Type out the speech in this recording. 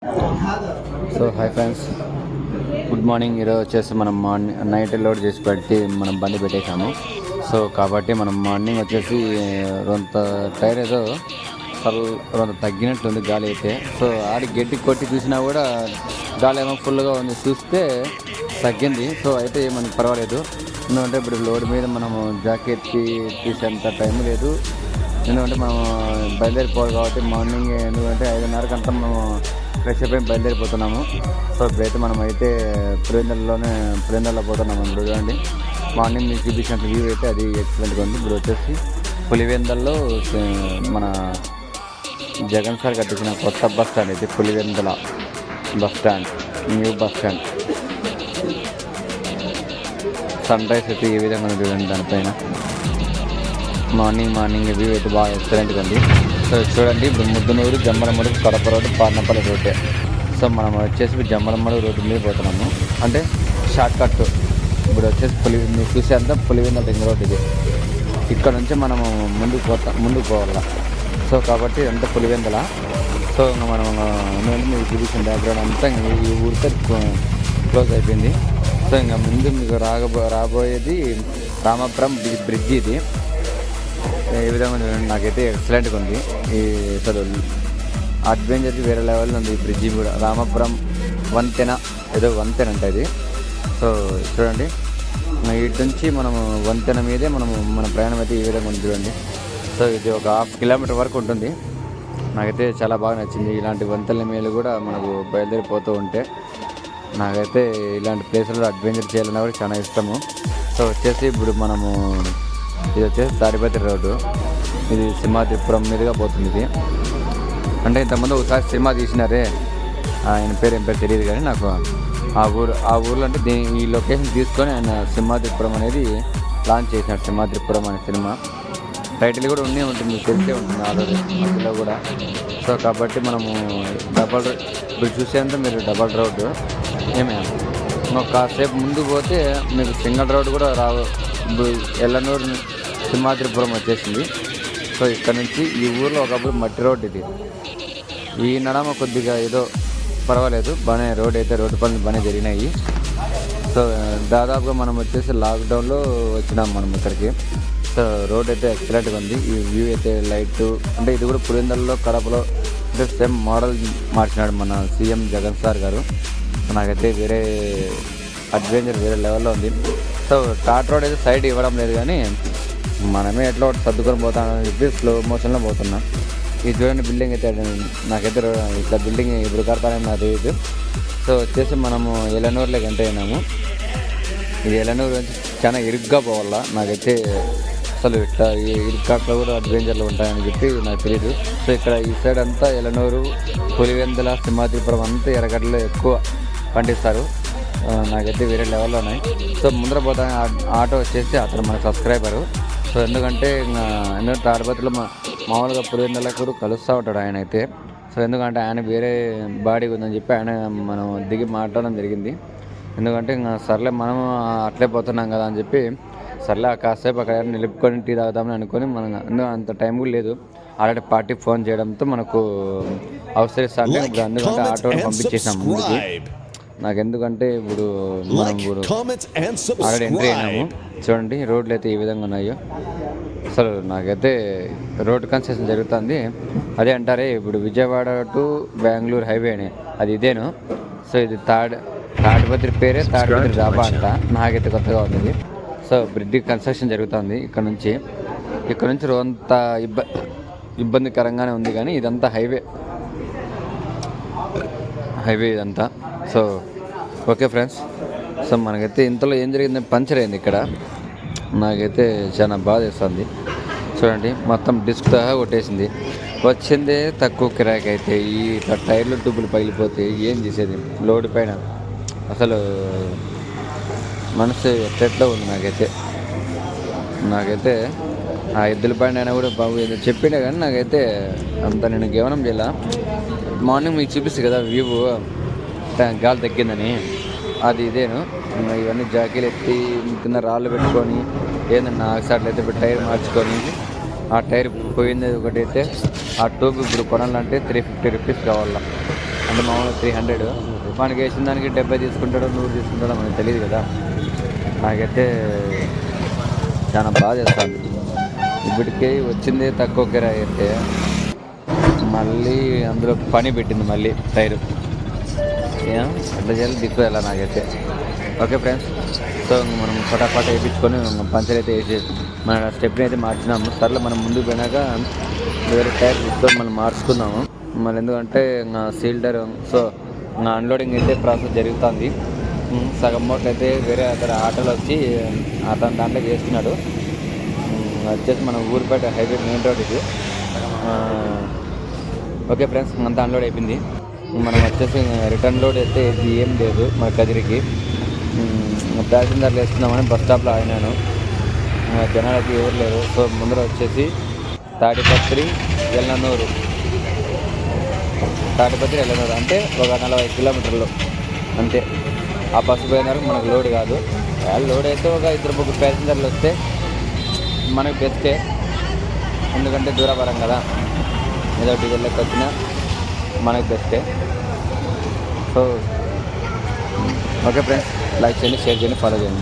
So hi friends, good morning. ఈరోజు వచ్చేసి మనం నైట్ లోడ్ చేసి పెట్టి మనం బండి పెట్టేసాము. సో కాబట్టి మనం మార్నింగ్ వచ్చేసి కొంత టైర్ ఏదో కొంత తగ్గినట్టుంది గాలి అయితే. సో ఆడి గట్టి కొట్టి చూసినా కూడా గాలి ఏమో ఫుల్గా ఉంది, చూస్తే తగ్గింది. సో అయితే మనకి పర్వాలేదు, ఎందుకంటే ఇప్పుడు లోడ్ మీద మనము జాకెట్ తీసేంత టైం లేదు. ఎందుకంటే మనం బయలుదేరిపోవాలి కాబట్టి మార్నింగ్, ఎందుకంటే 5:30 మనం ఫ్రెష్ అయిపోయి బయలుదేరిపోతున్నాము. సో ఇప్పుడైతే మనం అయితే పులివెందులలో పోతున్నాము. ఇప్పుడు చూడండి, మార్నింగ్ మీకు చూపించిన వ్యూ అయితే అది ఎక్సలెంట్గా ఉంది. ఇప్పుడు వచ్చేసి పులివెందులలో మన జగన్ సార్ కట్టించిన కొత్త బస్ స్టాండ్ అయితే Pulivendula bus stand, new bus stand. Sunrise అయితే ఏ విధంగా ఉంది చూడండి దానిపైన. మార్నింగ్ వ్యూ అయితే బాగా ఎక్సలెంట్గా ఉంది. సో చూడండి, ఇప్పుడు ముద్దునూరు, జమ్మలమడు, కడప రోడ్డు, పార్నపల్లి రోడ్డే. సో మనం వచ్చేసి జమ్మలమడు రోడ్డు మీద పోతున్నాము, అంటే షార్ట్ కట్. ఇప్పుడు వచ్చేసి మీరు చూసేంత పులివెందుల రింగ్ రోడ్ ఇది. ఇక్కడ నుంచి మనము ముందుకు పోవాల. సో కాబట్టి అంతా పులివెందుల. సో ఇంకా మనం ఎందుకంటే మీకు చూపించిన బ్యాక్గ్రౌండ్ అంతా ఈ ఊరితో క్లోజ్ అయిపోయింది. సో ఇంకా ముందు మీకు రాబోయేది రామాపురం బ్రిడ్జ్. ఇది ఏ విధంగా చూడండి, నాకైతే ఎక్సలెంట్గా ఉంది. ఈ అసలు అడ్వెంచర్కి వేరే లెవెల్లో ఉంది. ఈ బ్రిడ్జి కూడా రామాపురం వంతెన, ఏదో వంతెన అంటే ఇది. సో చూడండి, ఇటు నుంచి మనము వంతెన మీదే మన ప్రయాణం అయితే ఈ విధంగా ఉంది చూడండి. సో ఇది ఒక 1/2 కిలోమీటర్ వరకు ఉంటుంది. నాకైతే చాలా బాగా నచ్చింది. ఇలాంటి వంతెనల మీద కూడా మనకు బయలుదేరిపోతూ ఉంటే నాకైతే ఇలాంటి ప్లేసుల్లో అడ్వెంచర్ చేయాలన్నా కూడా చాలా ఇష్టము. సో వచ్చేసి ఇప్పుడు మనము ఇది వచ్చేసి తాడిపత్రి రోడ్డు. ఇది సింహాద్రిపురం మీదుగా పోతుంది ఇది. అంటే ఇంతకుముందు ఒకసారి సినిమా తీసినారే, ఆయన పేరు ఏం పేరు తెలియదు కానీ నాకు ఆ ఊర్లో అంటే ఈ లొకేషన్ తీసుకొని ఆయన సింహాద్రిపురం అనేది లాంచ్ చేసినాడు. సింహాద్రిపురం అనే సినిమా టైటిల్ కూడా ఉంటుంది, తెలిసే ఉంటుంది ఆల్రెడీ మధ్యలో కూడా. సో కాబట్టి మనము ఇప్పుడు చూసేంత మీరు డబల్ రోడ్డు ఏమైనా కాసేపు ముందు పోతే మీకు సింగిల్ రోడ్డు కూడా ఇప్పుడు ఎల్లనూరు సింహాద్రిపురం వచ్చేసింది. సో ఇక్కడ నుంచి ఈ ఊర్లో ఒకప్పుడు మట్టి రోడ్డు ఇది. ఈ నడమ కొద్దిగా ఏదో పర్వాలేదు, బాగానే రోడ్డు పనులు బాగానే జరిగినాయి. సో దాదాపుగా మనం వచ్చేసి లాక్డౌన్లో వచ్చినాం మనం ఇక్కడికి. సో రోడ్ అయితే ఎక్సలెంట్గా ఉంది. ఈ వ్యూ అయితే లైట్, అంటే ఇది కూడా పులివెందులలో, కడపలో అంటే సేమ్ మోడల్ మార్చినాడు మన సీఎం జగన్ సార్ గారు. నాకైతే వేరే అడ్వెంచర్ వేరే లెవెల్లో ఉంది. సో టాట్ రోడ్ అయితే సైడ్ ఇవ్వడం లేదు, కానీ మనమే ఎట్లా సర్దుకొని పోతామని చెప్పి స్లో మోషన్లో పోతున్నాం. ఇది చూడండి, బిల్డింగ్ అయితే నాకైతే ఇట్లా బిల్డింగ్ ఇప్పుడు కడతానని నాకు తెలియదు. సో వచ్చేసి మనము ఎలనూరులోకి ఎంటర్ అయినాము. ఇది ఎలనూరు నుంచి చాలా ఇరుగ్గా పోవాలా. నాకైతే అసలు ఇట్లా ఇరుక్కాట్లో కూడా అడ్వెంచర్లు ఉంటాయని చెప్పి నాకు తెలియదు. సో ఇక్కడ ఈ సైడ్ అంతా ఎలనూరు, పులివెందుల, సింహాద్రిపురం అంతా ఎర్రగడ్డలో ఎక్కువ పండిస్తారు. నాకైతే వేరే లెవెల్లో ఉన్నాయి. సో ముందర పోతా ఆటో వచ్చేసి అతను మన సబ్స్క్రైబరు. సో ఎందుకంటే తాడిపత్రిలో మామూలుగా పులివెందులకు కూడా కలుస్తూ ఉంటాడు ఆయన అయితే. సో ఎందుకంటే ఆయన వేరే బాడీ ఉందని చెప్పి ఆయన మనం దిగి మాట్లాడడం జరిగింది. ఎందుకంటే ఇంకా సర్లే మనం అట్లే పోతున్నాం కదా అని చెప్పి, సర్లే కాసేపు అక్కడ నిలుపుకొని టీ తాగుతామని అనుకొని మనం అంత టైం కూడా లేదు. ఆల్రెడీ పార్టీ ఫోన్ చేయడంతో మనకు అవసరిస్తాంటే ఇప్పుడు అందుకంటే ఆటోని పంపించేసాం ముందుకి. నాకు ఎందుకంటే ఇప్పుడు మనం ఆల్రెడీ ఎంట్రీ అయినాము. చూడండి రోడ్లు అయితే ఏ విధంగా ఉన్నాయో. అసలు నాకైతే రోడ్ కన్స్ట్రక్షన్ జరుగుతుంది. అదే అంటారే ఇప్పుడు విజయవాడ టు బెంగళూరు హైవేనే, అది ఇదేను. సో ఇది తాడిపత్రి పేరే తాడిపత్రి డాబా అంట. నాకైతే కొత్తగా ఉంది. సో బ్రిడ్జ్ కన్స్ట్రక్షన్ జరుగుతుంది. ఇక్కడ నుంచి అంత ఇబ్బందికరంగానే ఉంది, కానీ ఇదంతా హైవే ఇదంతా. సో ఓకే ఫ్రెండ్స్, సో మనకైతే ఇంతలో ఏం జరిగిందంటే పంచర్ అయింది ఇక్కడ. నాకైతే చాలా బాధ వేస్తుంది. చూడండి, మొత్తం డిస్క్ సహా కొట్టేసింది. వచ్చిందే తక్కువ కిరాయికి అయితే ఈ టైర్లు ట్యూబులు పగిలిపోతే ఏం చేసేది లోడ్ పైన. అసలు మనసు ఎట్లా ఉంది నాకైతే ఆ ఎద్దుల పైన అయినా కూడా బాగు ఏదో చెప్పినా కానీ నాకైతే అంత నేను గమనం చేయాల. మార్నింగ్ మీకు చూపిస్తుంది కదా వ్యూ, గాలి తగ్గిందని, అది ఇదేను. ఇవన్నీ జాకీలు ఎత్తి కింద రాళ్ళు పెట్టుకొని ఏదన్నా ఆక్సాట్లు అయితే టైర్ మార్చుకొని, ఆ టైర్ పోయింది ఒకటైతే ఆ ట్యూబ్ ఇప్పుడు కొనాలంటే 350 రూపీస్ కావాలా. అంటే మామూలుగా 300 మనకి వేసిన దానికి 70 తీసుకుంటాడో 100 తీసుకుంటాడో మనకు తెలియదు కదా. నాకైతే చాలా బాగా చేస్తాను. ఇప్పటికే వచ్చిందే తక్కువ కిరాయి అయితే మళ్ళీ అందులో పని పెట్టింది మళ్ళీ టైరు. ఏం ఎట్లా చేయాలి దిక్కు ఎలా నాకైతే. ఓకే ఫ్రెండ్స్, సో మనం ఫటాఫట్ వేయించుకొని పంచర్ అయితే వేసి మన స్టెప్ని అయితే మార్చినాము. సర్లే మనం ముందుకు పోయినాక వేరే టైర్ తీసుకొని మనం మార్చుకుందాము. మళ్ళీ ఎందుకంటే ఇంకా సీల్డర్, సో నా అన్లోడింగ్ అయితే ప్రాసెస్ జరుగుతుంది. సగం మూటలు అయితే వేరే అక్కడ ఆటోలో వచ్చి అతను దాంట్లో చేస్తున్నాడు. వచ్చేసి మన ఊరిపేట హైవే మెయిన్ రోడ్ ఇది. ఓకే ఫ్రెండ్స్, అంతా అన్లోడ్ అయిపోయింది. మనం వచ్చేసి రిటర్న్ లోడ్ అయితే ఏం లేదు మన కదిరికి. ప్యాసింజర్లు వేసుకుందామని బస్ స్టాప్లో ఆగినాను. జనాలు అయితే ఎవరు లేరు. సో ముందర వచ్చేసి తాడిపత్రి ఎల్లనూరు అంటే ఒక 40 కిలోమీటర్లు అంతే. ఆ బస్సు పోయినారు మనకు లోడ్ కాదు. లోడ్ అయితే ఒక 2-3 ప్యాసింజర్లు వస్తే మనకు బెస్టే, ఎందుకంటే దూరపరం కదా. ఏదో డీజిల్ లెక్క వచ్చినా మనకు బెస్టే. సో ఓకే ఫ్రెండ్స్, లైక్ చేయండి, షేర్ చేయండి, ఫాలో చేయండి.